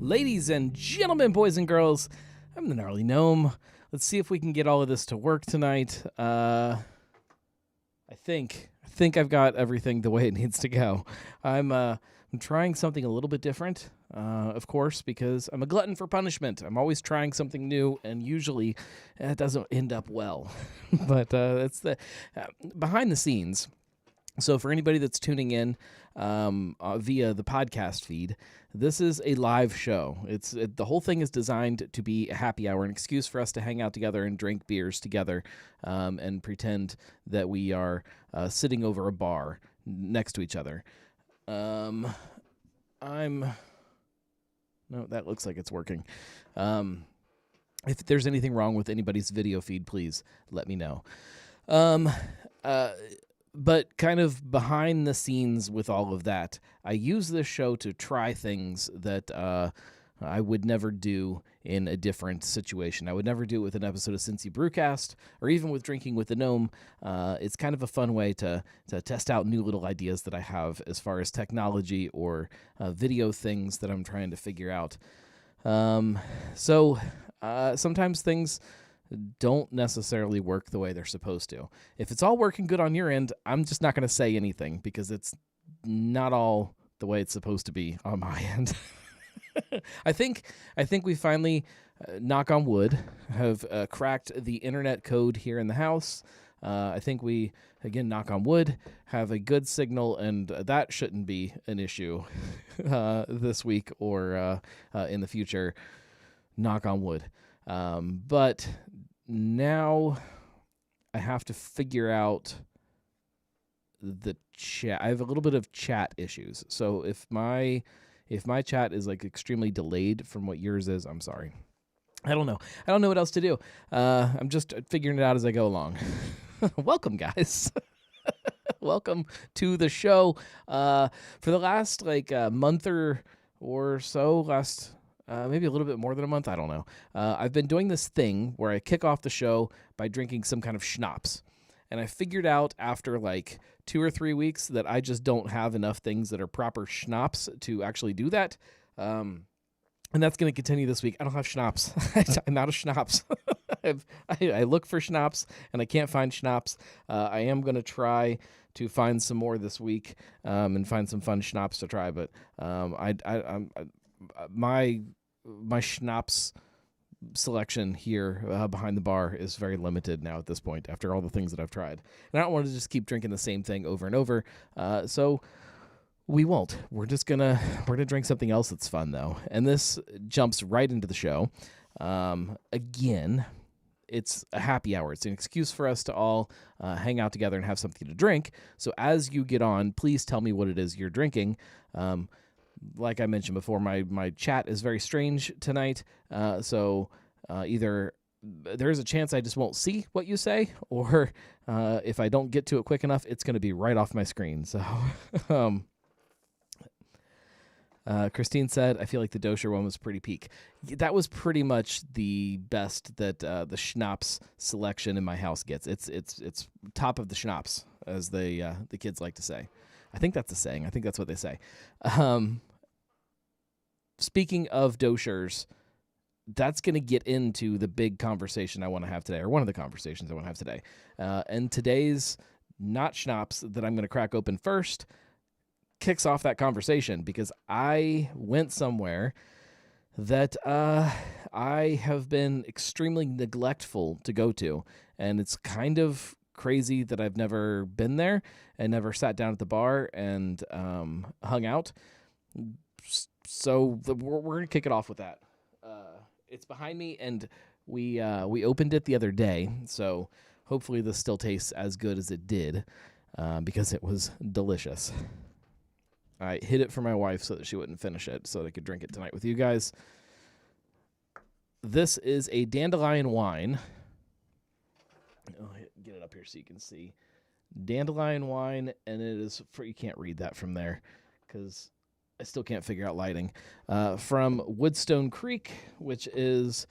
Ladies and gentlemen, boys and girls, I'm the Gnarly Gnome. Let's see if we can get all of this to work tonight. I think I've got everything the way it needs to go. I'm trying something a little bit different, of course, because I'm a glutton for punishment. I'm always trying something new, and usually it doesn't end up well. But it's the behind the scenes. So for anybody that's tuning in via the podcast feed, this is a live show. The whole thing is designed to be a happy hour, an excuse for us to hang out together and drink beers together and pretend that we are sitting over a bar next to each other. No, that looks like it's working. If there's anything wrong with anybody's video feed, please let me know. But kind of behind the scenes with all of that, I use this show to try things that I would never do in a different situation. I would never do it with an episode of Cincy Brewcast, or even with Drinking with the Gnome. It's kind of a fun way to test out new little ideas that I have as far as technology or video things that I'm trying to figure out. So sometimes things don't necessarily work the way they're supposed to. If it's all working good on your end, I'm just not going to say anything because it's not all the way it's supposed to be on my end. I think we finally, knock on wood, have cracked the internet code here in the house. I think we, again, knock on wood, have a good signal, and that shouldn't be an issue this week or in the future. Knock on wood. But now I have to figure out the chat. I have a little bit of chat issues. So if my chat is like extremely delayed from what yours is, I'm sorry. I don't know what else to do. I'm just figuring it out as I go along. Welcome, guys. Welcome to the show. For the last month or so, maybe a little bit more than a month, I don't know. I've been doing this thing where I kick off the show by drinking some kind of schnapps. And I figured out after 2 or 3 weeks that I just don't have enough things that are proper schnapps to actually do that. And that's going to continue this week. I don't have schnapps. I'm out of schnapps. I look for schnapps, and I can't find schnapps. I am going to try to find some more this week and find some fun schnapps to try. But my schnapps selection here behind the bar is very limited now at this point after all the things that I've tried. And I don't want to just keep drinking the same thing over and over. So we won't. We're gonna drink something else that's fun though. And this jumps right into the show. Again, it's a happy hour. It's an excuse for us to all hang out together and have something to drink. So as you get on, please tell me what it is you're drinking. Like I mentioned before, my chat is very strange tonight, so either there's a chance I just won't see what you say, or if I don't get to it quick enough, it's going to be right off my screen. So Christine said, I feel like the Dosher one was pretty peak. That was pretty much the best that the schnapps selection in my house gets. It's top of the schnapps, as the kids like to say. I think that's a saying. I think that's what they say. Speaking of Doshers, that's going to get into the big conversation I want to have today, or one of the conversations I want to have today. And today's not schnapps that I'm going to crack open first kicks off that conversation because I went somewhere that I have been extremely neglectful to go to, and it's kind of crazy that I've never been there and never sat down at the bar and hung out. So we're going to kick it off with that. It's behind me, and we opened it the other day, so hopefully this still tastes as good as it did because it was delicious. I hid it for my wife so that she wouldn't finish it, so that I could drink it tonight with you guys. This is a dandelion wine. I'll get it up here so you can see. Dandelion wine, and it is you can't read that from there because I still can't figure out lighting. From Woodstone Creek, which is,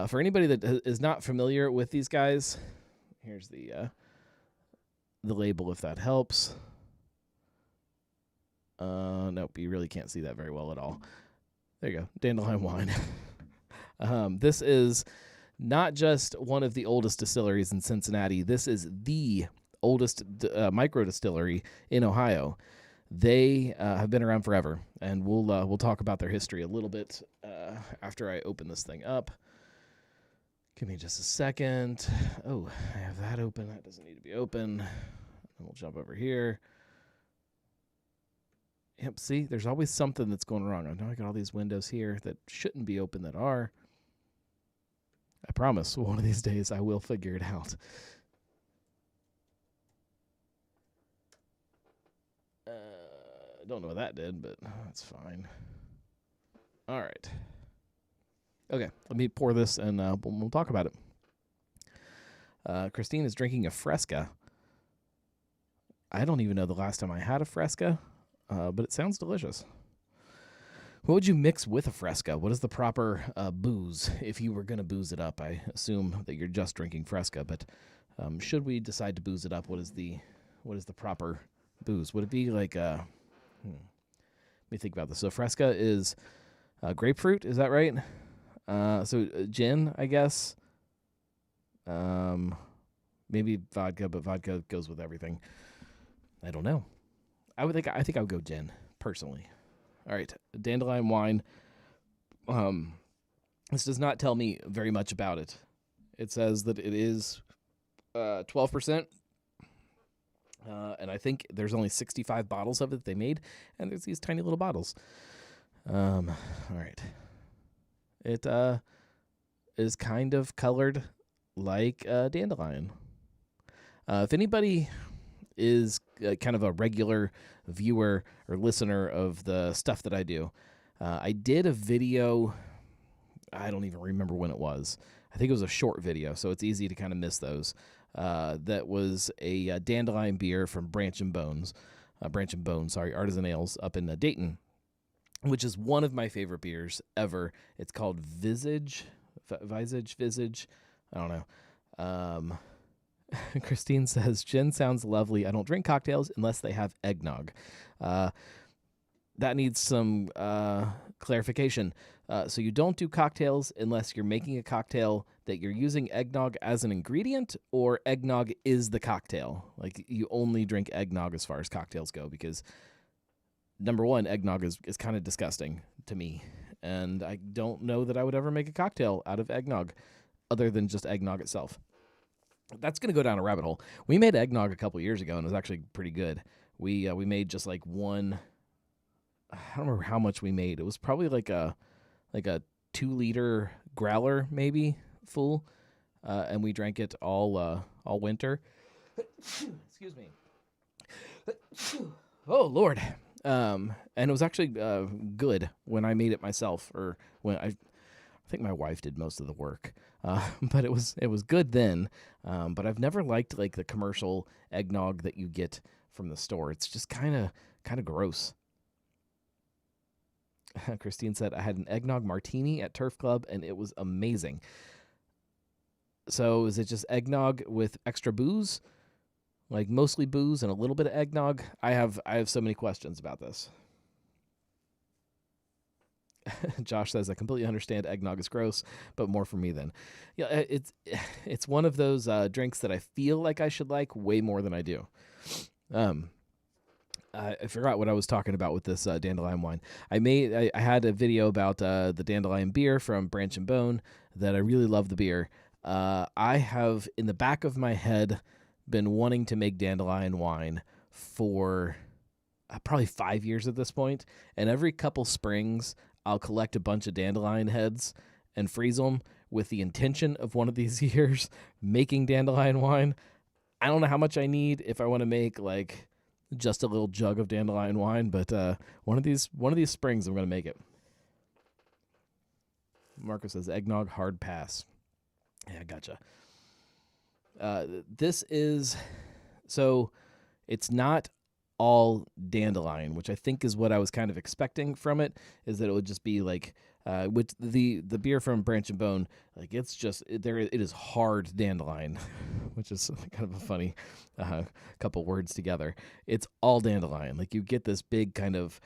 for anybody that is not familiar with these guys, here's the label if that helps. Nope, you really can't see that very well at all. There you go, dandelion wine. This is not just one of the oldest distilleries in Cincinnati. This is the oldest micro distillery in Ohio. They have been around forever, and we'll talk about their history a little bit after I open this thing up. Give me just a second. Oh, I have that open. That doesn't need to be open. And we'll jump over here. Yep, see, there's always something that's going wrong. I know I got all these windows here that shouldn't be open that are. I promise one of these days I will figure it out. I don't know what that did, but that's fine. All right. Okay, let me pour this and we'll talk about it. Christine is drinking a Fresca. I don't even know the last time I had a Fresca, but it sounds delicious. What would you mix with a Fresca? What is the proper booze if you were going to booze it up? I assume that you're just drinking Fresca, but should we decide to booze it up, what is the proper booze? Would it be like let me think about this. So Fresca is grapefruit, is that right? So gin, I guess. Maybe vodka, but vodka goes with everything. I don't know. I think I would go gin, personally. All right, dandelion wine. This does not tell me very much about it. It says that it is 12%. And I think there's only 65 bottles of it they made, and there's these tiny little bottles. All right. It is kind of colored like dandelion. If anybody is kind of a regular viewer or listener of the stuff that I do, I did a video, I don't even remember when it was. I think it was a short video, so it's easy to kind of miss those. That was a dandelion beer from Branch and Bone, Artisan Ales up in Dayton, which is one of my favorite beers ever. It's called Visage. I don't know. Christine says, gin sounds lovely. I don't drink cocktails unless they have eggnog. That needs some clarification. So you don't do cocktails unless you're making a cocktail that you're using eggnog as an ingredient, or eggnog is the cocktail. Like, you only drink eggnog as far as cocktails go, because number one, eggnog is kind of disgusting to me. And I don't know that I would ever make a cocktail out of eggnog other than just eggnog itself. That's going to go down a rabbit hole. We made eggnog a couple years ago, and it was actually pretty good. We made just like one, I don't remember how much we made. It was probably like a 2-liter growler, maybe full, and we drank it all winter. Excuse me. Oh Lord. And it was actually good when I made it myself, or when I think my wife did most of the work. But it was good then. But I've never liked like the commercial eggnog that you get from the store. It's just kind of gross. Christine said, I had an eggnog martini at Turf Club, and it was amazing. So is it just eggnog with extra booze? Like mostly booze and a little bit of eggnog? I have so many questions about this. Josh says, I completely understand eggnog is gross, but more for me then. Yeah, it's one of those drinks that I feel like I should like way more than I do. I forgot what I was talking about with this dandelion wine. I had a video about the dandelion beer from Branch and Bone that I really love the beer. I have, in the back of my head, been wanting to make dandelion wine for probably 5 years at this point, and every couple springs I'll collect a bunch of dandelion heads and freeze them with the intention of one of these years making dandelion wine. I don't know how much I need if I want to make like just a little jug of dandelion wine, but one of these springs I'm going to make it. Marco says eggnog hard pass. Yeah, gotcha. This is, so it's not all dandelion, which I think is what I was kind of expecting from it, is that it would just be like with the beer from Branch and Bone, like it's just it is hard dandelion, which is kind of a funny couple words together. It's all dandelion. Like you get this big kind of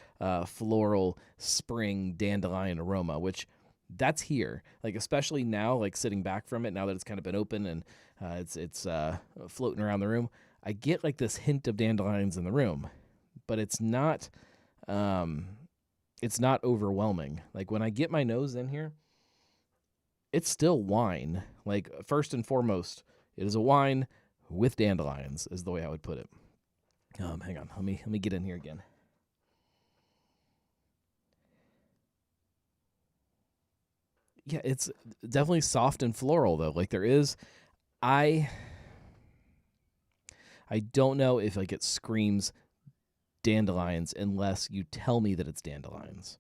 floral spring dandelion aroma, which that's here. Like especially now, like sitting back from it now that it's kind of been open and it's floating around the room. I get like this hint of dandelions in the room, but it's not overwhelming. Like when I get my nose in here, it's still wine. Like first and foremost, it is a wine with dandelions is the way I would put it. Hang on, let me get in here again. Yeah, it's definitely soft and floral though. Like there is, I don't know if like it screams dandelions unless you tell me that it's dandelions.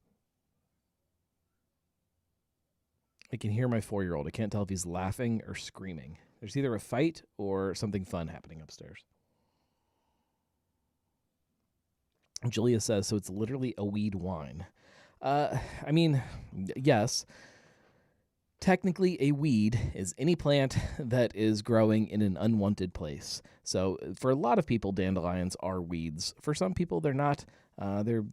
I can hear my 4-year-old. I can't tell if he's laughing or screaming. There's either a fight or something fun happening upstairs. Julia says, so it's literally a weed wine. I mean, yes. Technically, a weed is any plant that is growing in an unwanted place. So, for a lot of people, dandelions are weeds. For some people, they're not. They're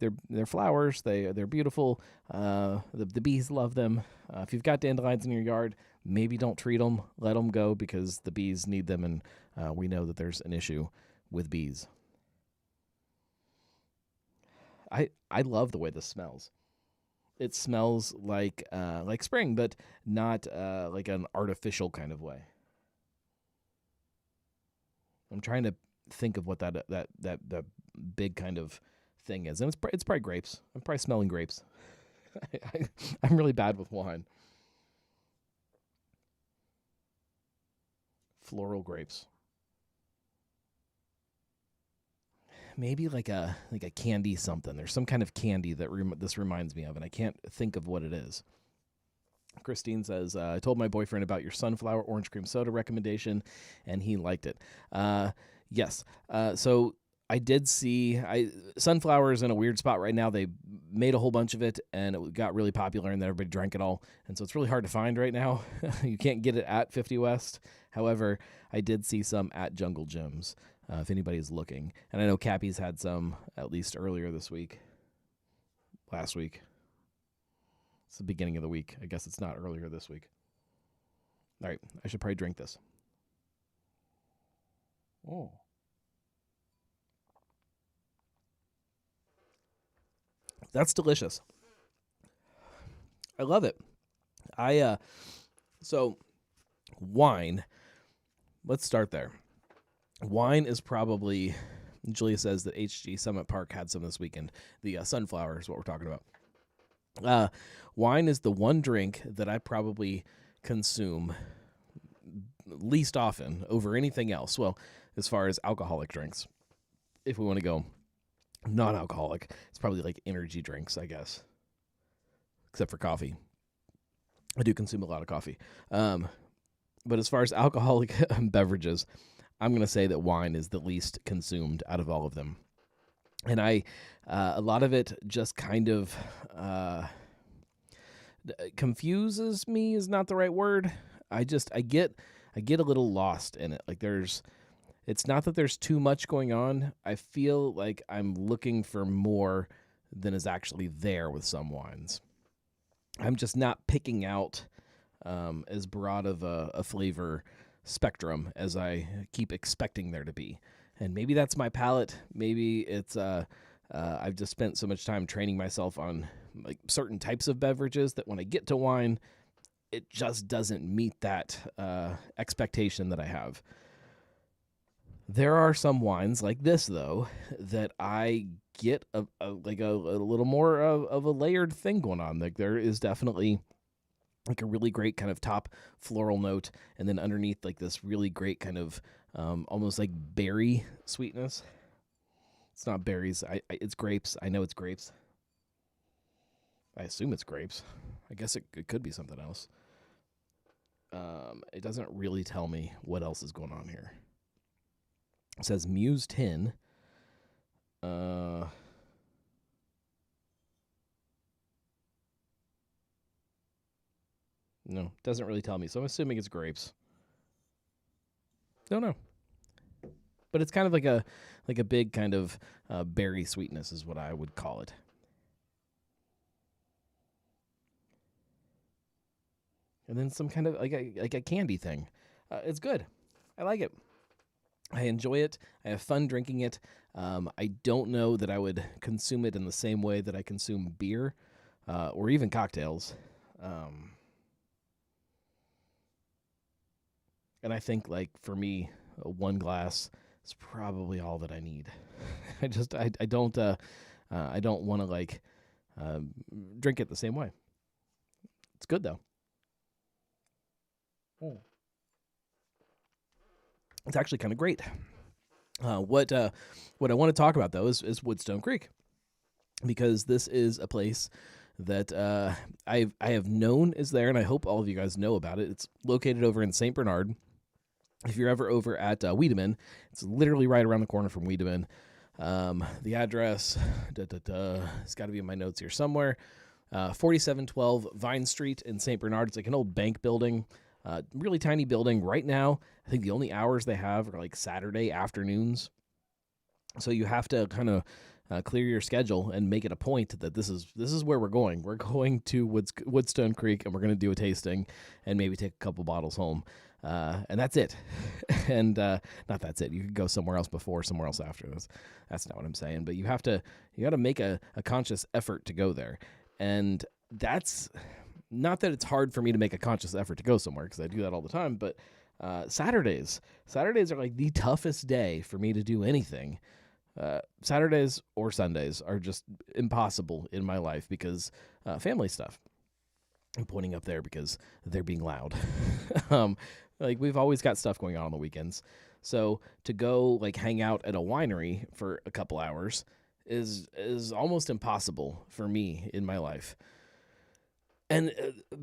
flowers. They're beautiful. The bees love them. If you've got dandelions in your yard, maybe don't treat them. Let them go because the bees need them, and we know that there's an issue with bees. I love the way this smells. It smells like spring, but not like an artificial kind of way. I'm trying to think of what that big kind of thing is, and it's probably grapes. I'm probably smelling grapes. I'm really bad with wine. Floral grapes. Maybe like a candy something. There's some kind of candy that this reminds me of, and I can't think of what it is. Christine says, I told my boyfriend about your sunflower orange cream soda recommendation, and he liked it. Yes. So I did see sunflower is in a weird spot right now. They made a whole bunch of it, and it got really popular, and then everybody drank it all. And so it's really hard to find right now. You can't get it at 50 West. However, I did see some at Jungle Gyms. If anybody's looking. And I know Cappy's had some at least earlier this week. Last week. It's the beginning of the week. I guess it's not earlier this week. All right. I should probably drink this. Oh. That's delicious. I love it. So wine. Let's start there. Wine is probably, Julia says that HG Summit Park had some this weekend. The sunflower is what we're talking about. Wine is the one drink that I probably consume least often over anything else. Well, as far as alcoholic drinks, if we want to go non-alcoholic, it's probably like energy drinks, I guess, except for coffee. I do consume a lot of coffee. But as far as alcoholic beverages, I'm going to say that wine is the least consumed out of all of them. And a lot of it just kind of confuses me is not the right word. I get a little lost in it. Like it's not that there's too much going on. I feel like I'm looking for more than is actually there with some wines. I'm just not picking out as broad of a flavor spectrum as I keep expecting there to be. And maybe that's my palate. Maybe it's I've just spent so much time training myself on like certain types of beverages that when I get to wine, it just doesn't meet that expectation that I have. There are some wines like this though that I get a little more of a layered thing going on. Like there is definitely like a really great kind of top floral note, and then underneath like this really great kind of almost like berry sweetness. It's not berries. It's grapes. I know it's grapes. I assume it's grapes. I guess it could be something else. It doesn't really tell me what else is going on here. It says Muse Tin. Uh, no, doesn't really tell me. So I'm assuming it's grapes. Don't know, but it's kind of like a big kind of berry sweetness is what I would call it. And then some kind of like a candy thing. It's good. I like it. I enjoy it. I have fun drinking it. I don't know that I would consume it in the same way that I consume beer or even cocktails. Um, and I think, like, for me, one glass is probably all that I need. I don't want to like uh, drink it the same way. It's good though. Mm. It's actually kind of great. What I want to talk about though is Woodstone Creek, because this is a place that I have known is there, and I hope all of you guys know about it. It's located over in St. Bernard. If you're ever over at Wiedemann, it's literally right around the corner from Wiedemann. The address, it's got to be in my notes here somewhere. 4712 Vine Street in St. Bernard. It's like an old bank building, really tiny building. Right now, I think the only hours they have are like Saturday afternoons. So you have to kind of clear your schedule and make it a point that this is where we're going. We're going to Woodstone Creek, and we're going to do a tasting and maybe take a couple bottles home. And that's it. And not that's it. You could go somewhere else before, somewhere else after this. That's not what I'm saying. But you got to make a conscious effort to go there. And that's not that it's hard for me to make a conscious effort to go somewhere, because I do that all the time. But Saturdays are like the toughest day for me to do anything. Saturdays or Sundays are just impossible in my life because family stuff. I'm pointing up there because they're being loud. Like, we've always got stuff going on the weekends. So to go like hang out at a winery for a couple hours is almost impossible for me in my life. And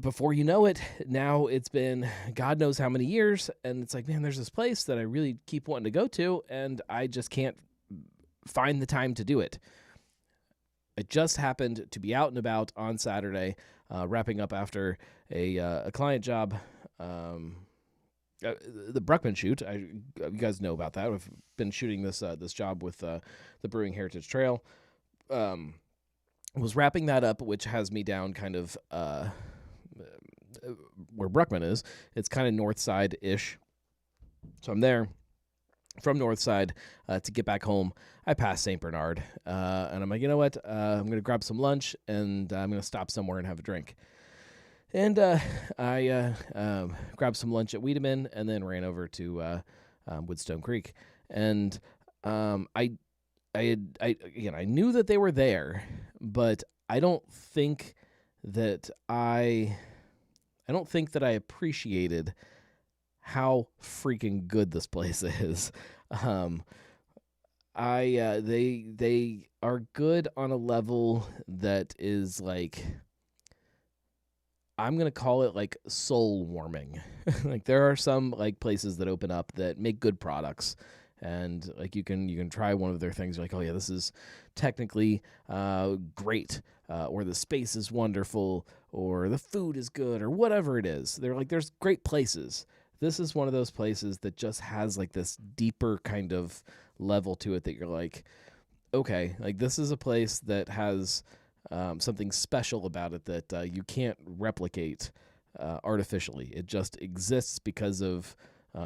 before you know it, now it's been God knows how many years, and it's like, man, there's this place that I really keep wanting to go to, and I just can't find the time to do it. I just happened to be out and about on Saturday, wrapping up after a client job. The Bruckman shoot, you guys know about that. I've been shooting this job with the Brewing Heritage Trail. Was wrapping that up, which has me down kind of where Bruckman is. It's kind of north side-ish. So I'm there from north side to get back home. I pass St. Bernard, and I'm like, you know what? I'm going to grab some lunch, and I'm going to stop somewhere and have a drink. And I grabbed some lunch at Wiedemann and then ran over to Woodstone Creek. And I knew that they were there, but I don't think that I appreciated how freaking good this place is. They are good on a level that is like, I'm going to call it like soul warming. Like, there are some like places that open up that make good products, and like you can try one of their things. You're like, oh yeah, this is technically great, or the space is wonderful, or the food is good, or whatever it is. They're like, there's great places. This is one of those places that just has like this deeper kind of level to it that you're like, okay, like this is a place that has something special about it that you can't replicate artificially. It just exists because of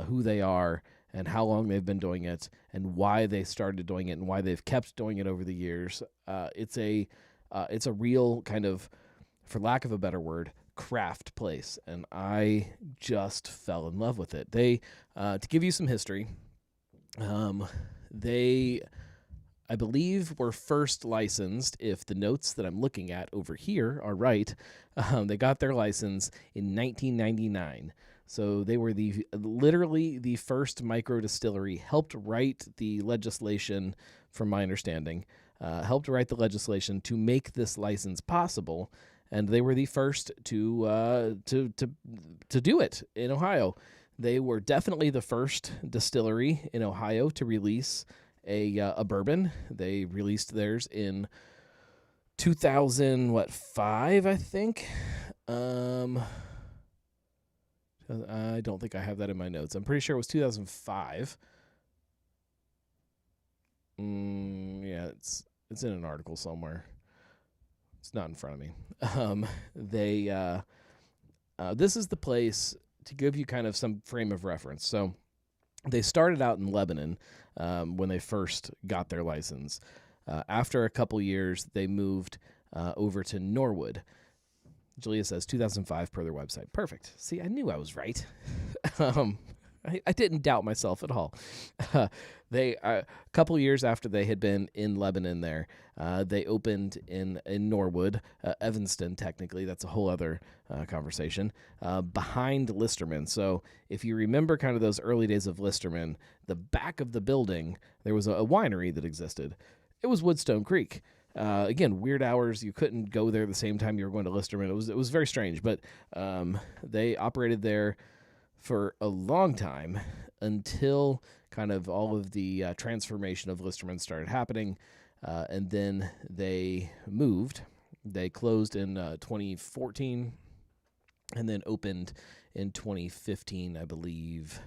who they are and how long they've been doing it and why they started doing it and why they've kept doing it over the years. It's a real kind of, for lack of a better word, craft place, and I just fell in love with it. They, to give you some history, they, I believe, were first licensed, if the notes that I'm looking at over here are right. They got their license in 1999. So they were literally the first micro distillery, helped write the legislation, from my understanding, helped write the legislation to make this license possible. And they were the first to do it in Ohio. They were definitely the first distillery in Ohio to release a bourbon. They released theirs in 2005, I think. I don't think I have that in my notes. I'm pretty sure it was 2005. Yeah, it's in an article somewhere. It's not in front of me. This is the place to give you kind of some frame of reference. So they started out in Lebanon when they first got their license. After a couple years, they moved over to Norwood. Julia says 2005 per their website. Perfect. See, I knew I was right. I didn't doubt myself at all. They a couple years after they had been in Lebanon there, they opened in Norwood, Evanston, technically. That's a whole other conversation, behind Listerman. So if you remember kind of those early days of Listerman, the back of the building, there was a winery that existed. It was Woodstone Creek. Again, weird hours. You couldn't go there the same time you were going to Listerman. It was very strange, but they operated there for a long time until kind of all of the transformation of Listerman started happening, and then they moved. They closed in 2014 and then opened in 2015, I believe.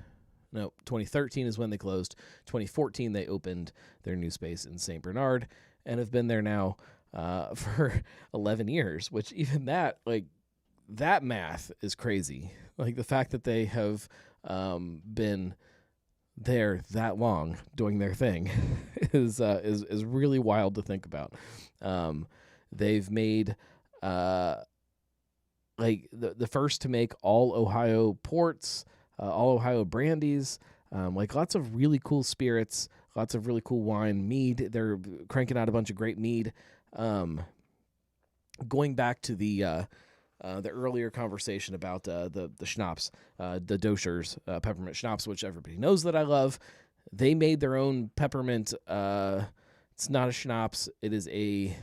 No, 2013 is when they closed. 2014, they opened their new space in St. Bernard and have been there now for 11 years, which even that, like, that math is crazy. Like, the fact that they have been there that long doing their thing is really wild to think about. They've made like the first to make all Ohio ports, all Ohio brandies, like lots of really cool spirits, lots of really cool wine, mead. They're cranking out a bunch of great mead. Going back to the earlier conversation about the schnapps, the Doshers peppermint schnapps, which everybody knows that I love. They made their own peppermint. It's not a schnapps. It is I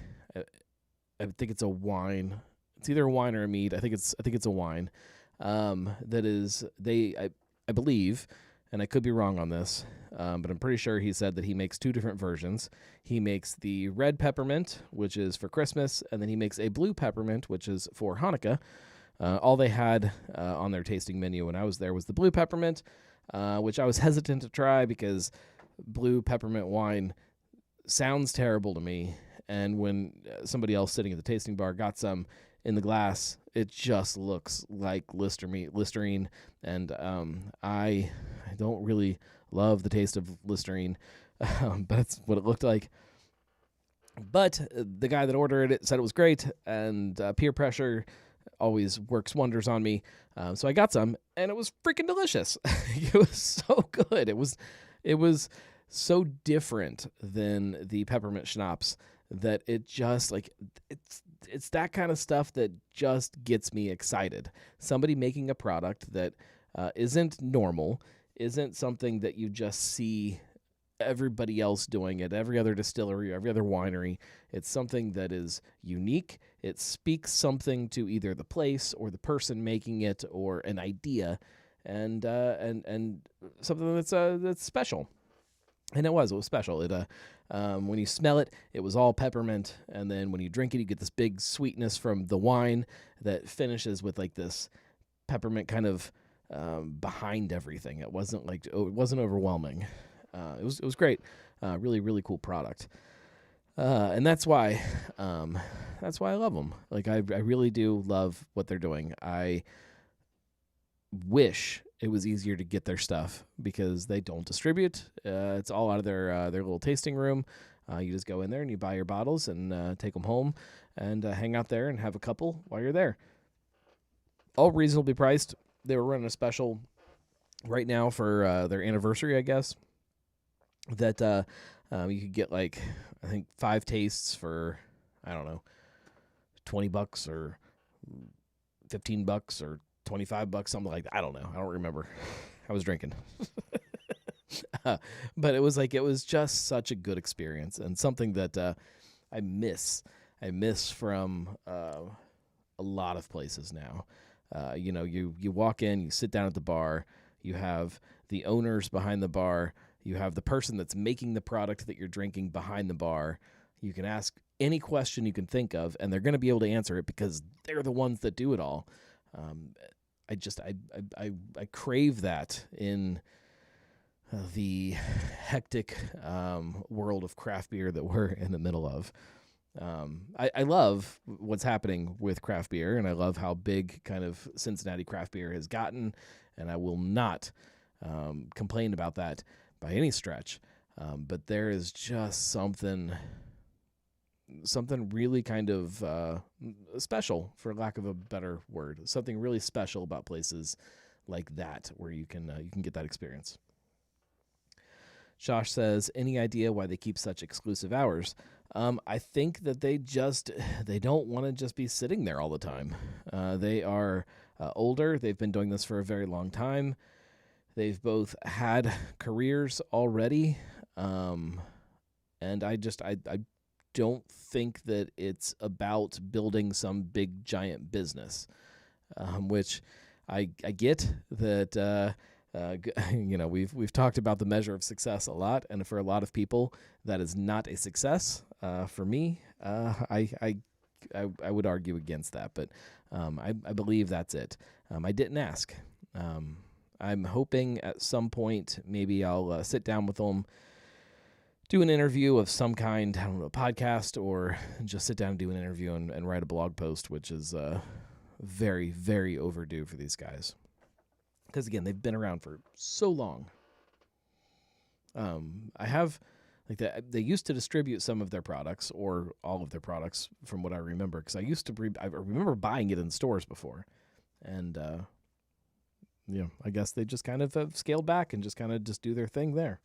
think it's a wine. It's either a wine or a mead. I think it's a wine. That is I believe, and I could be wrong on this, but I'm pretty sure he said that he makes two different versions. He makes the red peppermint, which is for Christmas, and then he makes a blue peppermint, which is for Hanukkah. All they had on their tasting menu when I was there was the blue peppermint, which I was hesitant to try because blue peppermint wine sounds terrible to me. And when somebody else sitting at the tasting bar got some in the glass, it just looks like Listerine, and I don't really love the taste of Listerine, but that's what it looked like. But the guy that ordered it said it was great, and peer pressure always works wonders on me. So I got some, and it was freaking delicious. It was so good. It was so different than the peppermint schnapps that it just, like, it's that kind of stuff that just gets me excited. Somebody making a product that isn't normal, isn't something that you just see everybody else doing at every other distillery, every other winery. It's something that is unique. It speaks something to either the place or the person making it or an idea, and something that's special. And it was special. It when you smell it, it was all peppermint, and then when you drink it, you get this big sweetness from the wine that finishes with like this peppermint kind of behind everything. It wasn't overwhelming. It was great. Really, really cool product. And that's why I love them. Like, I really do love what they're doing. I wish it was easier to get their stuff because they don't distribute. It's all out of their little tasting room. You just go in there and you buy your bottles and take them home and hang out there and have a couple while you're there. All reasonably priced. They were running a special right now for their anniversary, I guess, that you could get, like, I think 5 tastes for, I don't know, $20 or $15 or $25, something like that. I don't know. I don't remember. I was drinking. But it was just such a good experience and something that I miss from a lot of places now. You walk in, you sit down at the bar, you have the owners behind the bar, You have the person that's making the product that you're drinking behind the bar. You can ask any question you can think of, and they're going to be able to answer it because they're the ones that do it all. I crave that in the hectic world of craft beer that we're in the middle of. I love what's happening with craft beer, and I love how big kind of Cincinnati craft beer has gotten, and I will not complain about that by any stretch. But there is just something really kind of special, for lack of a better word, something really special about places like that where you can get that experience. Josh says, any idea why they keep such exclusive hours? I think that they don't want to just be sitting there all the time. They are older. They've been doing this for a very long time. They've both had careers already. And I don't think that it's about building some big giant business, which I get that, we've talked about the measure of success a lot, and for a lot of people, that is not a success. For me, I would argue against that, but I believe that's it. I didn't ask. I'm hoping at some point maybe I'll sit down with them, do an interview of some kind, I don't know, a podcast, or just sit down and do an interview and write a blog post, which is very, very overdue for these guys. Because, again, they've been around for so long. I have, they used to distribute some of their products, or all of their products, from what I remember. Because I remember buying it in stores before. And, I guess they just kind of have scaled back and just kind of just do their thing there.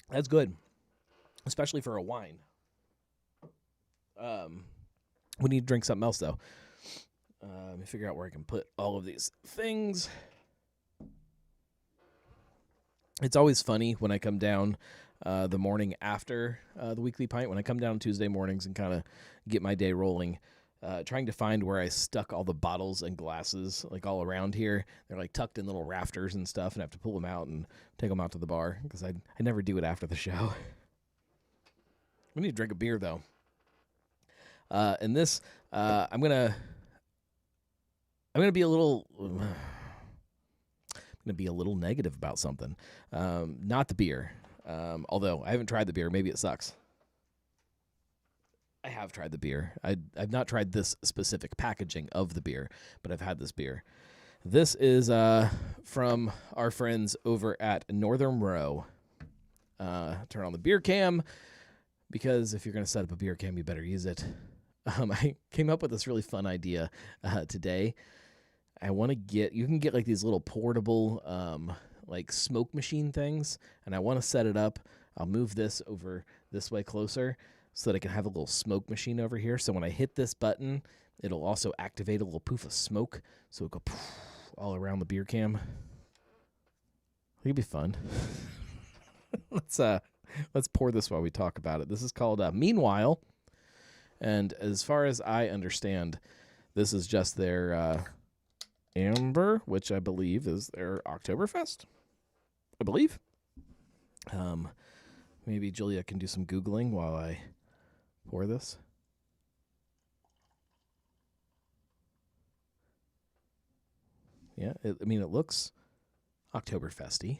That's good, especially for a wine. We need to drink something else, though. Let me figure out where I can put all of these things. It's always funny when I come down the morning after the weekly pint, when I come down Tuesday mornings and kind of get my day rolling, trying to find where I stuck all the bottles and glasses, like all around here. They're like tucked in little rafters and stuff, and I have to pull them out and take them out to the bar because I never do it after the show. We need to drink a beer, though. And this, I'm gonna be a little negative about something. Not the beer. Although I haven't tried the beer, maybe it sucks. I have tried the beer. I've not tried this specific packaging of the beer, but I've had this beer. This is from our friends over at Northern Row. Turn on the beer cam, because if you're going to set up a beer cam, you better use it. I came up with this really fun idea today. You can get like these little portable like smoke machine things, and I want to set it up. I'll move this over this way closer so that I can have a little smoke machine over here. So when I hit this button, it'll also activate a little poof of smoke, so it'll go poof all around the beer cam. It'll be fun. Let's pour this while we talk about it. This is called Meanwhile, and as far as I understand, this is just their Amber, which I believe is their Oktoberfest. I believe. Maybe Julia can do some Googling while I pour this. Yeah, it looks Oktoberfesty.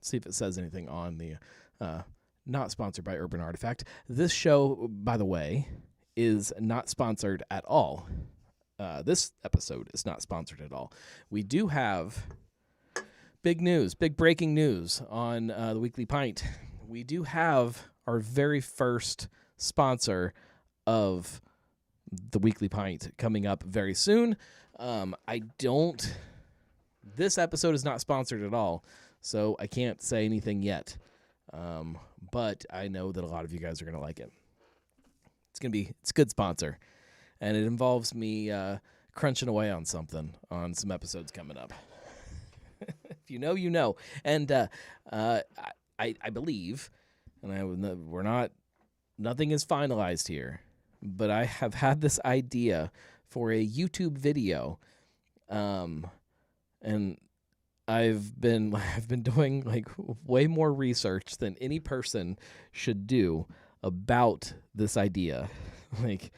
See if it says anything on the not sponsored by Urban Artifact. This show, by the way, is not sponsored at all. This episode is not sponsored at all. We do have big breaking news on the Weekly Pint. We do have our very first sponsor of the Weekly Pint coming up very soon. This episode is not sponsored at all, so I can't say anything yet. But I know that a lot of you guys are going to like it. It's a good sponsor, and it involves me crunching away on some episodes coming up. If you know, you know. And I believe, and nothing is finalized here, but I have had this idea for a YouTube video. And I've been doing like way more research than any person should do about this idea. Like,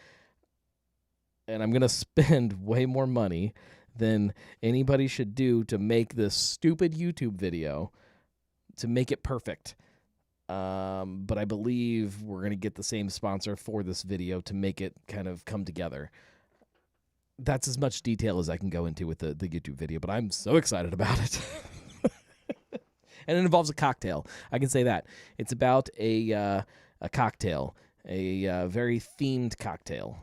and I'm going to spend way more money than anybody should do to make this stupid YouTube video to make it perfect. But I believe we're going to get the same sponsor for this video to make it kind of come together. That's as much detail as I can go into with the YouTube video, but I'm so excited about it. And it involves a cocktail. I can say that. It's about a cocktail, a very themed cocktail.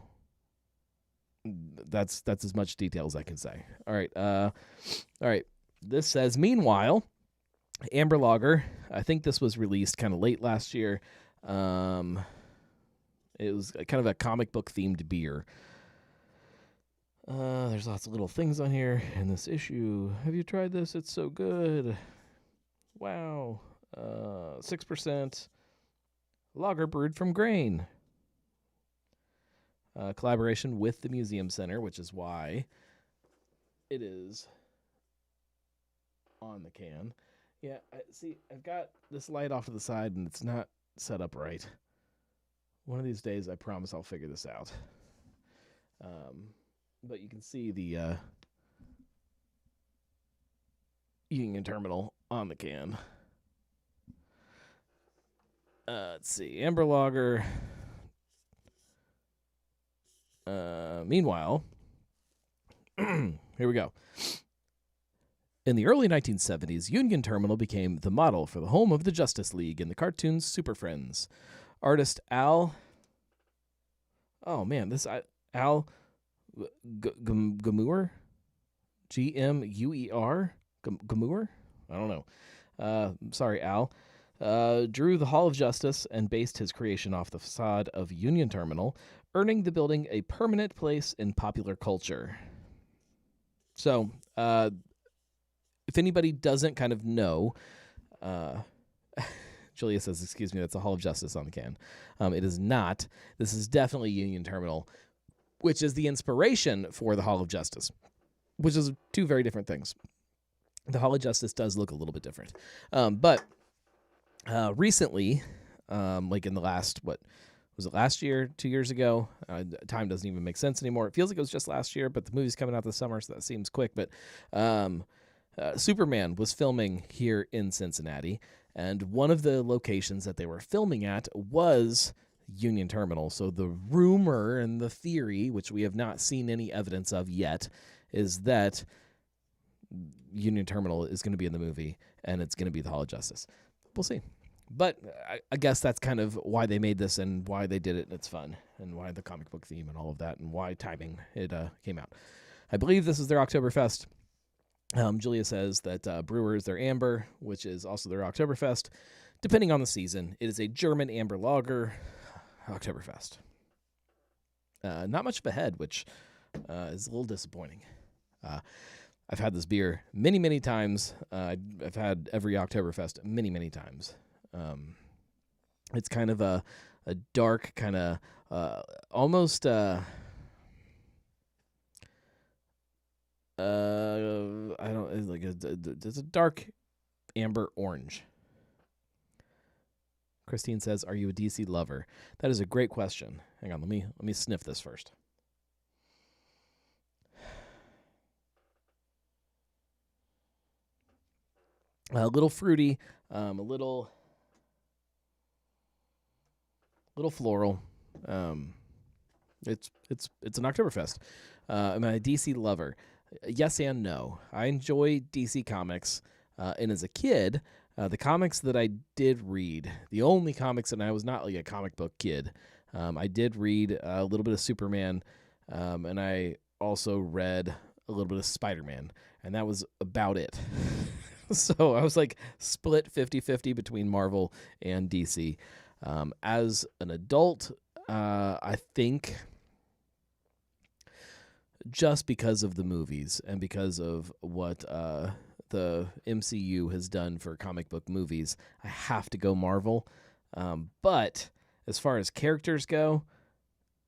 That's as much detail as I can say. All right. This says, meanwhile, Amber Lager, I think this was released kind of late last year. It was kind of a comic book themed beer. There's lots of little things on here in this issue. Have you tried this? It's so good. Wow. 6% lager brewed from grain. Collaboration with the Museum Center, which is why it is on the can. Yeah, I've got this light off to the side, and it's not set up right. One of these days, I promise I'll figure this out. But you can see the Union Terminal on the can. Let's see. Amber Lager. Meanwhile, here we go. In the early 1970s, Union Terminal became the model for the home of the Justice League and the cartoons Super Friends. Artist Al... Oh, man, Al... Gamuer? Gmuer? Gamuer? I don't know. Sorry, Al. Drew the Hall of Justice and based his creation off the facade of Union Terminal, earning the building a permanent place in popular culture. So, if anybody doesn't kind of know, Julia says, excuse me, that's a Hall of Justice on the can. It is not. This is definitely Union Terminal, which is the inspiration for the Hall of Justice, which is two very different things. The Hall of Justice does look a little bit different. But recently, like in the last, was it last year, 2 years ago? Time doesn't even make sense anymore. It feels like it was just last year, but the movie's coming out this summer, so that seems quick. But Superman was filming here in Cincinnati, and one of the locations that they were filming at was Union Terminal. So the rumor and the theory, which we have not seen any evidence of yet, is that Union Terminal is going to be in the movie, and it's going to be the Hall of Justice. We'll see. But I guess that's kind of why they made this and why they did it, and it's fun, and why the comic book theme and all of that, and why timing it came out. I believe this is their Oktoberfest. Julia says that Brewer is their Amber, which is also their Oktoberfest. Depending on the season, it is a German Amber Lager Oktoberfest. Not much of a head, which is a little disappointing. I've had this beer many, many times. I've had every Oktoberfest many, many times. It's kind of a dark, kind of almost I don't, it's like it's a dark amber orange. Christine says, "Are you a DC lover?" That is a great question. Hang on, let me sniff this first. A little fruity, a little floral. It's an Oktoberfest. I'm a DC lover. Yes and no. I enjoy DC comics, and as a kid, the comics that I did read, the only comics, and I was not like a comic book kid. I did read a little bit of Superman, and I also read a little bit of Spider-Man, and that was about it. So I was like split 50-50 between Marvel and DC. As an adult, I think just because of the movies and because of what the MCU has done for comic book movies, I have to go Marvel. But as far as characters go,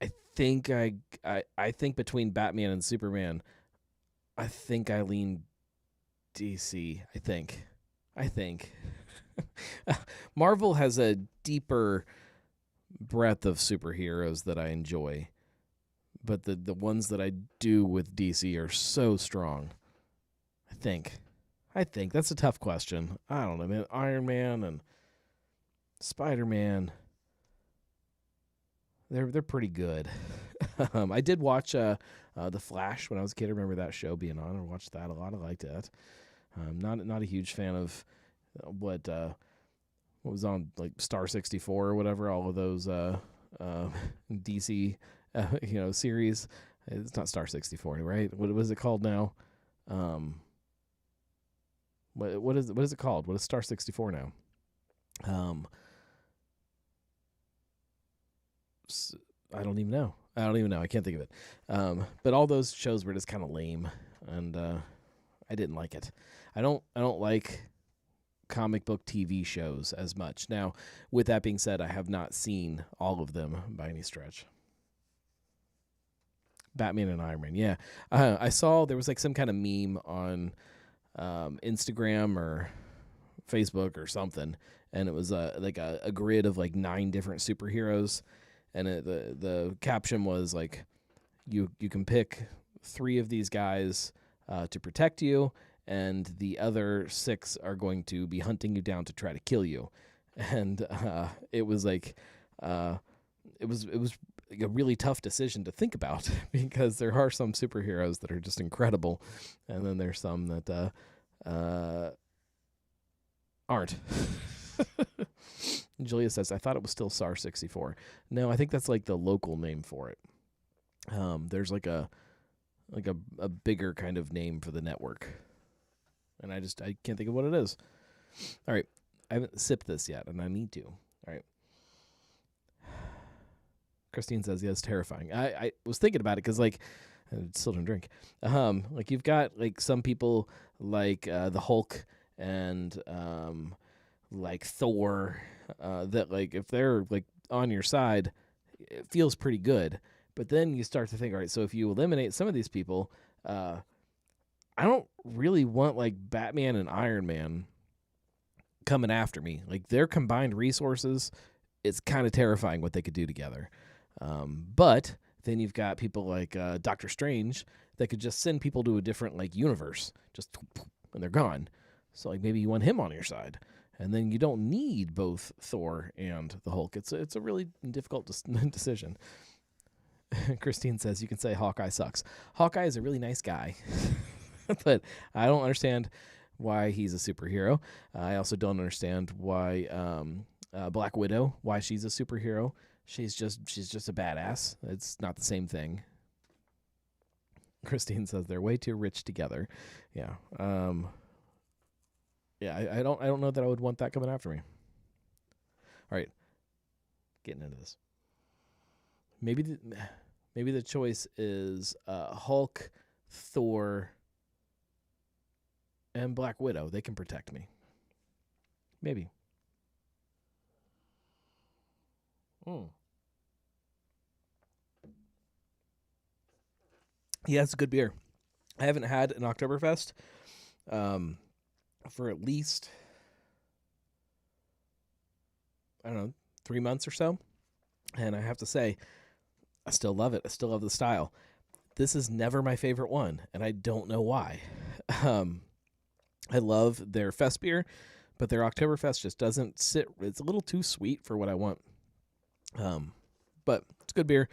I think I think between Batman and Superman, I think I lean DC. I think Marvel has a deeper breadth of superheroes that I enjoy, but the ones that I do with DC are so strong. I think that's a tough question. I don't know, man. Iron Man and Spider-Man, they're pretty good. I did watch The Flash when I was a kid. I remember that show being on. I watched that a lot. I liked that. Not a huge fan of what was on like Star 64 or whatever. All of those DC series. It's not Star 64, right? What is it called now? What is it called? What is Star 64 now? I don't even know. I can't think of it. But all those shows were just kind of lame, and I didn't like it. I don't like comic book TV shows as much. Now, with that being said, I have not seen all of them by any stretch. Batman and Iron Man, yeah. I saw there was like some kind of meme on Instagram or Facebook or something, and it was like a grid of like 9 different superheroes, and the caption was like, you can pick 3 of these guys to protect you, and the other 6 are going to be hunting you down to try to kill you. And it was like it was a really tough decision to think about because there are some superheroes that are just incredible, and then there's some that aren't. Julia says, I thought it was still SAR 64. No, I think that's like the local name for it. There's like a bigger kind of name for the network, and I can't think of what it is. All right, I haven't sipped this yet, and I need to. All right. Christine says, yeah, it's terrifying. I was thinking about it because, like, I still don't drink. Like, you've got, like, some people like the Hulk and, like, Thor that, like, if they're, like, on your side, it feels pretty good. But then you start to think, all right, so if you eliminate some of these people, I don't really want, like, Batman and Iron Man coming after me. Like, their combined resources, it's kind of terrifying what they could do together. But then you've got people like Doctor Strange that could just send people to a different like universe, just and they're gone. So like maybe you want him on your side, and then you don't need both Thor and the Hulk. It's a really difficult decision. Christine says you can say Hawkeye sucks. Hawkeye is a really nice guy, but I don't understand why he's a superhero. I also don't understand why Black Widow, why she's a superhero. She's just a badass. It's not the same thing. Christine says they're way too rich together. Yeah. Yeah, I don't know that I would want that coming after me. All right. Getting into this. Maybe the choice is Hulk, Thor, and Black Widow. They can protect me. Maybe. Yeah, it's a good beer. I haven't had an Oktoberfest for at least, I don't know, 3 months or so. And I have to say, I still love it. I still love the style. This is never my favorite one, and I don't know why. I love their fest beer, but their Oktoberfest just doesn't sit. It's a little too sweet for what I want. But it's good beer.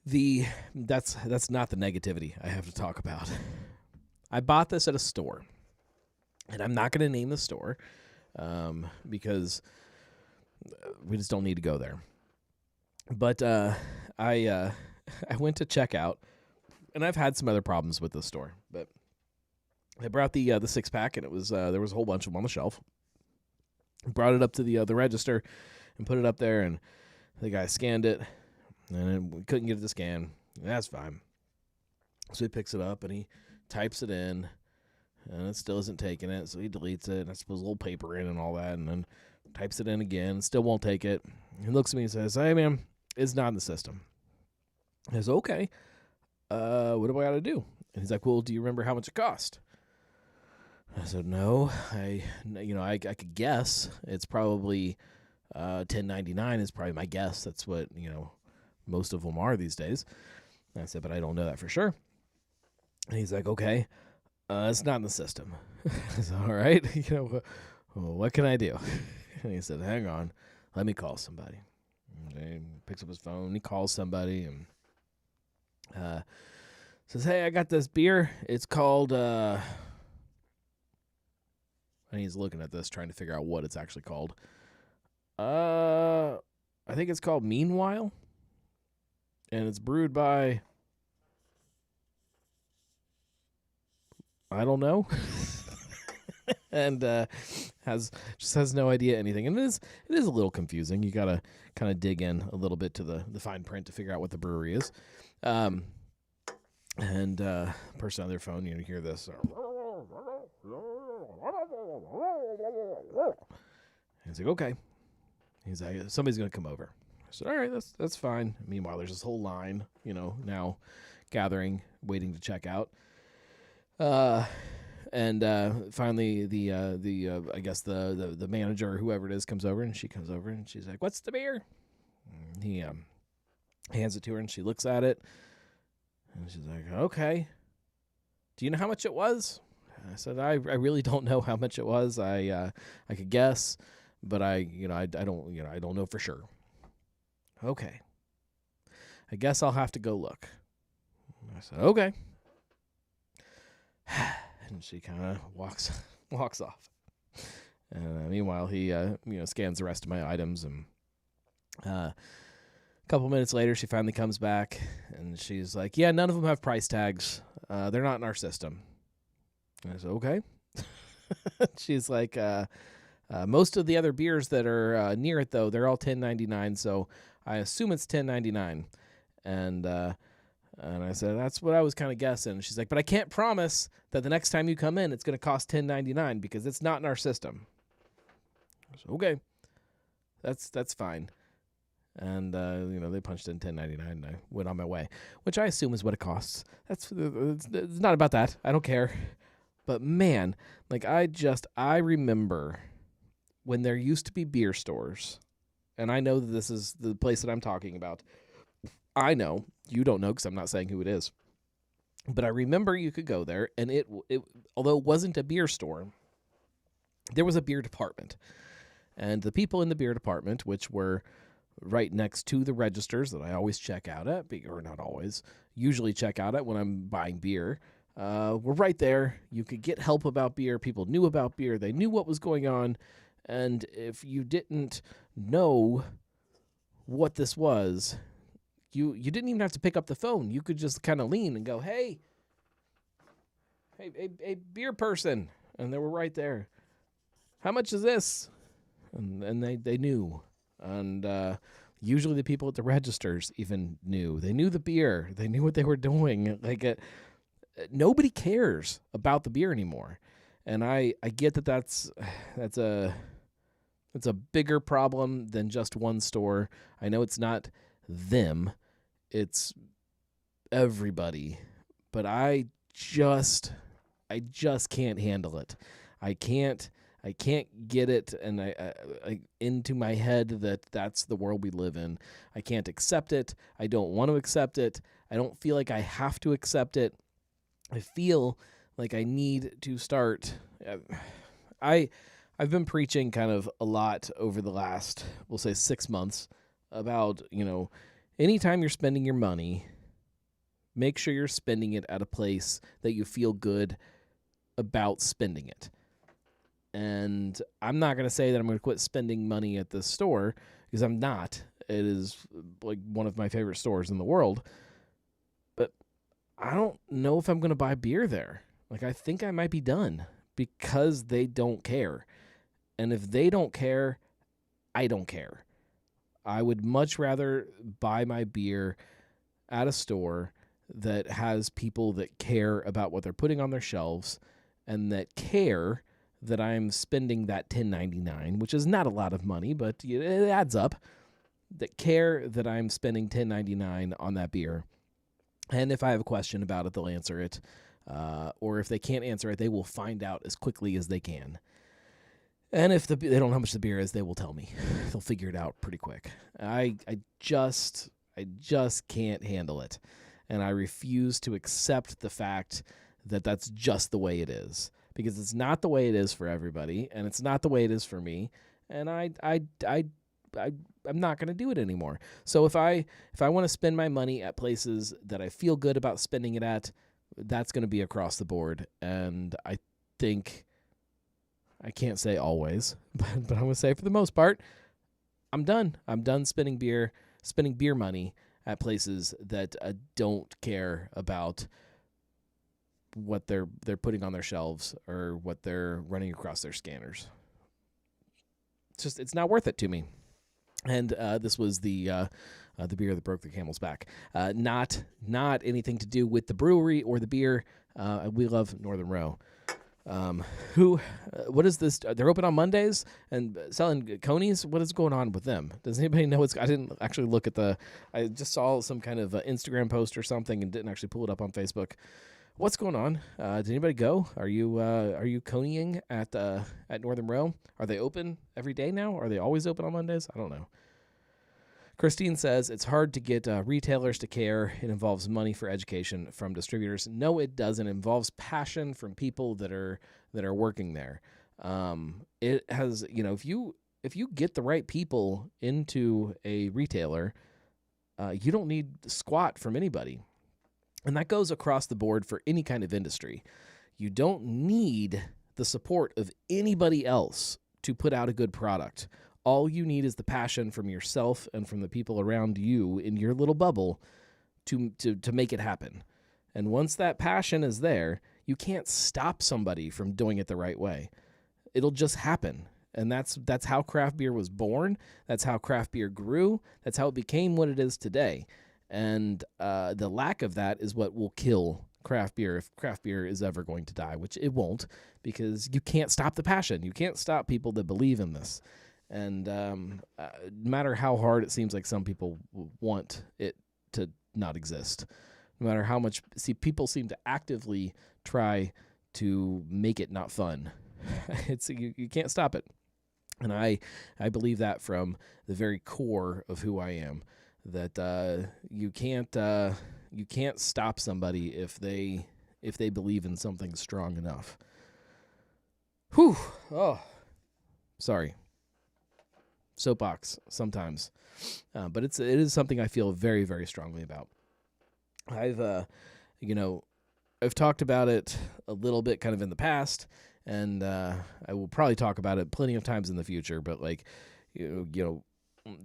That's not the negativity I have to talk about. I bought this at a store, and I'm not going to name the store because we just don't need to go there. But I went to check out, and I've had some other problems with this store. But I brought the 6-pack, and it was there was a whole bunch of them on the shelf. Brought it up to the register and put it up there, and the guy scanned it, and we couldn't get it to scan. That's fine. So he picks it up, and he types it in, and it still isn't taking it, so he deletes it, and I suppose a little paper in and all that, and then types it in again, still won't take it. He looks at me and says, hey, man, it's not in the system. I said, okay, what do I got to do? And he's like, well, do you remember how much it cost? I said, no, I could guess. It's probably $10.99 is probably my guess. That's what, most of them are these days. And I said, but I don't know that for sure. And he's like, okay, it's not in the system. I said, all right, what can I do? And he said, hang on, let me call somebody. And he picks up his phone, he calls somebody, and says, hey, I got this beer. It's called, and he's looking at this, trying to figure out what it's actually called. I think it's called Meanwhile, and it's brewed by, I don't know, and has no idea anything. And it is a little confusing. You gotta kind of dig in a little bit to the fine print to figure out what the brewery is. And person on their phone, you hear this. He's like, okay. He's like, somebody's gonna come over. I said, all right, that's fine. Meanwhile, there's this whole line, now gathering, waiting to check out. And finally, I guess the manager or whoever it is comes over, and she comes over, and she's like, "What's the beer?" And he hands it to her, and she looks at it, and she's like, "Okay. Do you know how much it was?" I said, "I really don't know how much it was. I could guess, but I don't know for sure." Okay. I guess I'll have to go look. I said, "Okay." And she kind of walks off. And meanwhile, he scans the rest of my items, and a couple minutes later, she finally comes back, and she's like, "Yeah, none of them have price tags. They're not in our system." And I said, "Okay." She's like, "Most of the other beers that are near it, though, they're all $10.99, so I assume it's $10.99." And I said, that's what I was kind of guessing. She's like, but I can't promise that the next time you come in, it's going to cost $10.99 because it's not in our system. I said, okay, that's fine. And, they punched in $10.99 and I went on my way, which I assume is what it costs. It's not about that. I don't care. But man, I remember when there used to be beer stores, and I know that this is the place that I'm talking about. I know. You don't know because I'm not saying who it is. But I remember you could go there, and it although it wasn't a beer store, there was a beer department. And the people in the beer department, which were right next to the registers that I always check out at, or not always, usually check out at when I'm buying beer, were right there. You could get help about beer. People knew about beer. They knew what was going on. And if you didn't know what this was, you didn't even have to pick up the phone. You could just kind of lean and go, hey, beer person. And they were right there. How much is this? And they knew. And usually the people at the registers even knew. They knew the beer. They knew what they were doing. Nobody cares about the beer anymore. And I get that that's a bigger problem than just one store. I know it's not them, it's everybody, but I just can't handle it. I can't get it, and I into my head that that's the world we live in. I can't accept it. I don't want to accept it. I don't feel like I have to accept it. I feel like I need to start. I've been preaching kind of a lot over the last, we'll say, 6 months about, anytime you're spending your money, make sure you're spending it at a place that you feel good about spending it. And I'm not going to say that I'm going to quit spending money at this store, because I'm not. It is like one of my favorite stores in the world. But I don't know if I'm going to buy beer there. I think I might be done because they don't care. And if they don't care, I don't care. I would much rather buy my beer at a store that has people that care about what they're putting on their shelves and that care that I'm spending that $10.99, which is not a lot of money, but it adds up, that care that I'm spending $10.99 on that beer And if I have a question about it, they'll answer it. Or if they can't answer it, they will find out as quickly as they can. And if they don't know how much the beer is, they will tell me. They'll figure it out pretty quick. I just can't handle it. And I refuse to accept the fact that that's just the way it is, because it's not the way it is for everybody, and it's not the way it is for me. And I'm not going to do it anymore. So if I want to spend my money at places that I feel good about spending it at, that's going to be across the board. And I think, I can't say always, but I'm going to say for the most part, I'm done. I'm done spending beer money at places that don't care about what they're putting on their shelves or what they're running across their scanners. It's not worth it to me. And this was the beer that broke the camel's back. Not anything to do with the brewery or the beer. We love Northern Row. What is this? They're open on Mondays and selling conies. What is going on with them? Does anybody know I didn't actually look at I just saw some kind of Instagram post or something and didn't actually pull it up on Facebook. What's going on? Did anybody go? Are you coneying at Northern Row? Are they open every day now? Are they always open on Mondays? I don't know. Christine says it's hard to get retailers to care. It involves money for education from distributors. No, it doesn't. It involves passion from people that are working there. It has, if you get the right people into a retailer, you don't need squat from anybody. And that goes across the board for any kind of industry. You don't need the support of anybody else to put out a good product. All you need is the passion from yourself and from the people around you in your little bubble to make it happen. And once that passion is there, you can't stop somebody from doing it the right way. It'll just happen. And that's how craft beer was born. That's how craft beer grew. That's how it became what it is today. And the lack of that is what will kill craft beer if craft beer is ever going to die, which it won't, because you can't stop the passion. You can't stop people that believe in this. And no matter how hard it seems like some people want it to not exist, no matter how much, people seem to actively try to make it not fun. You can't stop it. And I believe that from the very core of who I am, that you can't stop somebody if they believe in something strong enough. Whew. Oh, sorry. Soapbox sometimes, but it is something I feel very, very strongly about. I've talked about it a little bit kind of in the past, and I will probably talk about it plenty of times in the future. But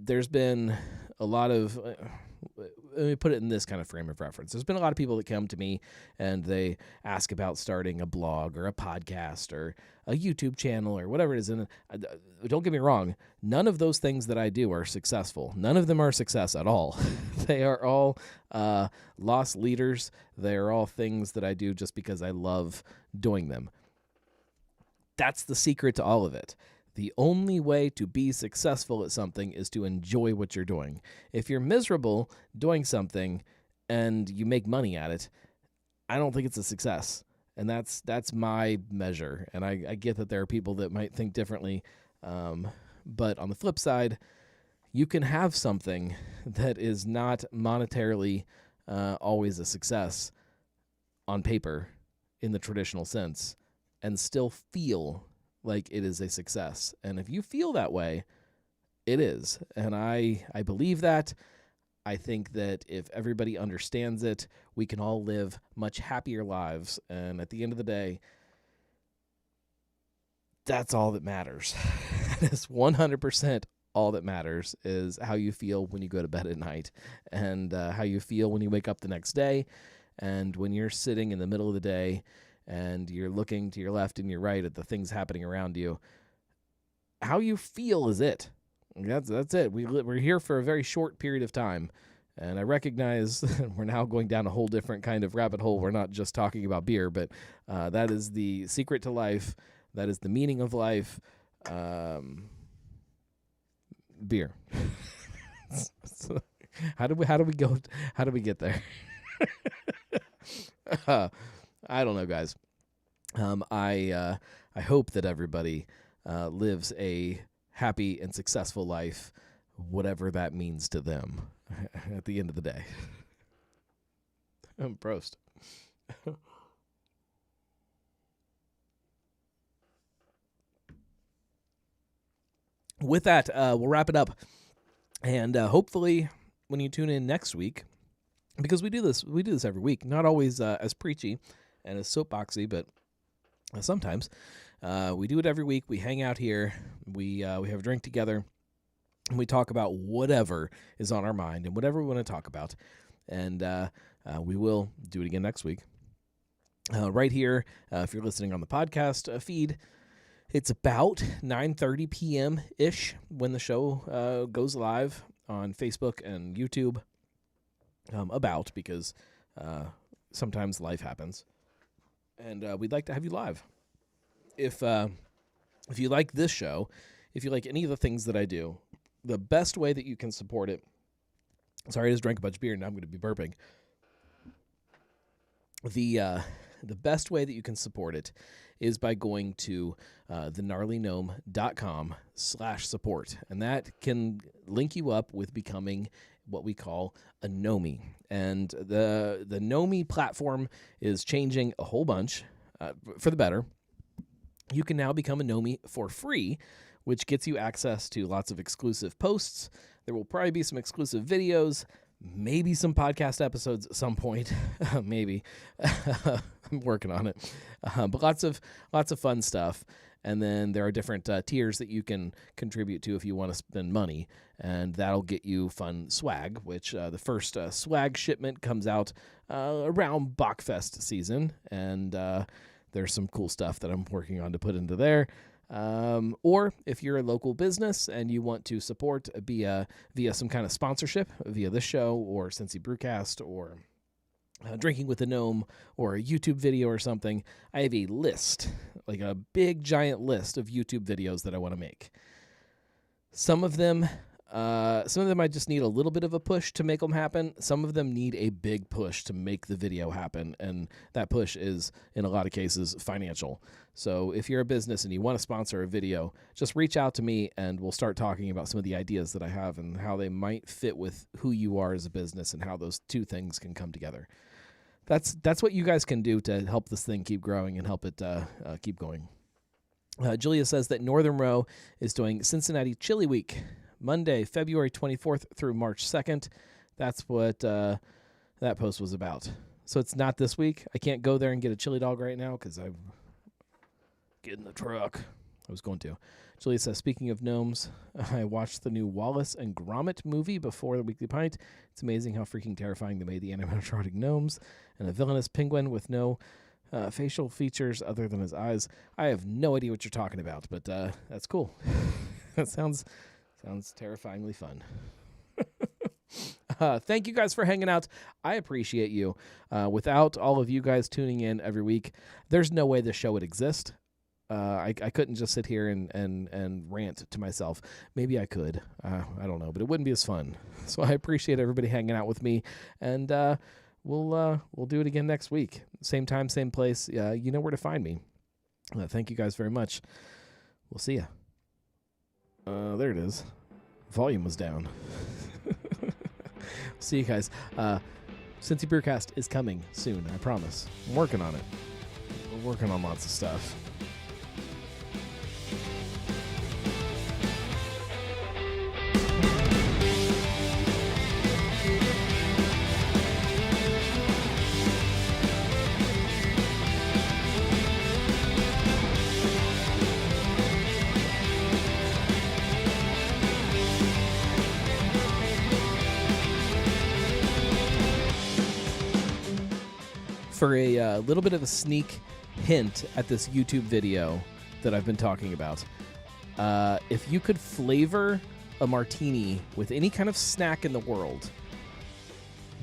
there's been a lot of. Let me put it in this kind of frame of reference. There's been a lot of people that come to me and they ask about starting a blog or a podcast or a YouTube channel or whatever it is. And don't get me wrong, none of those things that I do are successful. None of them are a success at all. They are all lost leaders. They are all things that I do just because I love doing them. That's the secret to all of it. The only way to be successful at something is to enjoy what you're doing. If you're miserable doing something and you make money at it, I don't think it's a success. And that's my measure. And I get that there are people that might think differently. But on the flip side, you can have something that is not monetarily always a success on paper in the traditional sense and still feel like it is a success. And if you feel that way, it is. And I believe that. I think that if everybody understands it, we can all live much happier lives. And at the end of the day, that's all that matters. It's 100% all that matters is how you feel when you go to bed at night and how you feel when you wake up the next day. And when you're sitting in the middle of the day and you're looking to your left and your right at the things happening around you, how you feel is it. That's it. We're here for a very short period of time, and I recognize we're now going down a whole different kind of rabbit hole. We're not just talking about beer, but that is the secret to life. That is the meaning of life. Beer. So, how do we get there? I don't know, guys. I hope that everybody lives a happy and successful life, whatever that means to them at the end of the day. Prost. With that, we'll wrap it up. And hopefully when you tune in next week, because we do this every week, not always as preachy and as soapboxy, but sometimes we do it every week. We hang out here, we have a drink together, and we talk about whatever is on our mind and whatever we want to talk about. And we will do it again next week. Right here, if you're listening on the podcast feed, it's about 9:30 p.m.-ish when the show goes live on Facebook and YouTube. Because sometimes life happens. And we'd like to have you live. If you like this show, if you like any of the things that I do, the best way that you can support it... Sorry, I just drank a bunch of beer, and now I'm going to be burping. The best way that you can support it is by going to thegnarlygnome.com/support. And that can link you up with becoming what we call a Gnomie. And the Gnomie platform is changing a whole bunch for the better. You can now become a Gnomie for free, which gets you access to lots of exclusive posts. There will probably be some exclusive videos, maybe some podcast episodes at some point. Maybe. I'm working on it. But lots of fun stuff. And then there are different tiers that you can contribute to if you want to spend money. And that'll get you fun swag, which the first swag shipment comes out around Bachfest season. And there's some cool stuff that I'm working on to put into there. Or if you're a local business and you want to support via some kind of sponsorship, via this show or Cincy Brewcast or Drinking with a Gnome or a YouTube video or something, I have a list, like a big giant list of YouTube videos that I want to make. Some of them I just need a little bit of a push to make them happen. Some of them need a big push to make the video happen, and that push is, in a lot of cases, financial. So if you're a business and you want to sponsor a video, just reach out to me, and we'll start talking about some of the ideas that I have and how they might fit with who you are as a business and how those two things can come together. That's what you guys can do to help this thing keep growing and help it keep going. Julia says that Northern Row is doing Cincinnati Chili Week, Monday, February 24th through March 2nd. That's what that post was about. So it's not this week. I can't go there and get a chili dog right now because I'm getting in the truck. I was going to. Julia says, speaking of gnomes, I watched the new Wallace and Gromit movie before the Weekly Pint. It's amazing how freaking terrifying they made the animatronic gnomes and a villainous penguin with no facial features other than his eyes. I have no idea what you're talking about, but that's cool. That sounds terrifyingly fun. Thank you guys for hanging out. I appreciate you. Without all of you guys tuning in every week, there's no way this show would exist. I couldn't just sit here and rant to myself. Maybe I could. I don't know, but it wouldn't be as fun. So I appreciate everybody hanging out with me, and we'll do it again next week. Same time, same place. You know where to find me. Thank you guys very much. We'll see ya. There it is. Volume was down. See you guys. Cincy Brewcast is coming soon, I promise. I'm working on it. We're working on lots of stuff. For a little bit of a sneak hint at this YouTube video that I've been talking about, if you could flavor a martini with any kind of snack in the world,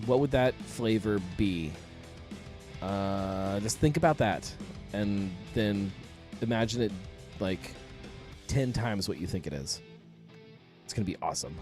what would that flavor be? Just think about that, and then imagine it like 10 times what you think it is. It's going to be awesome.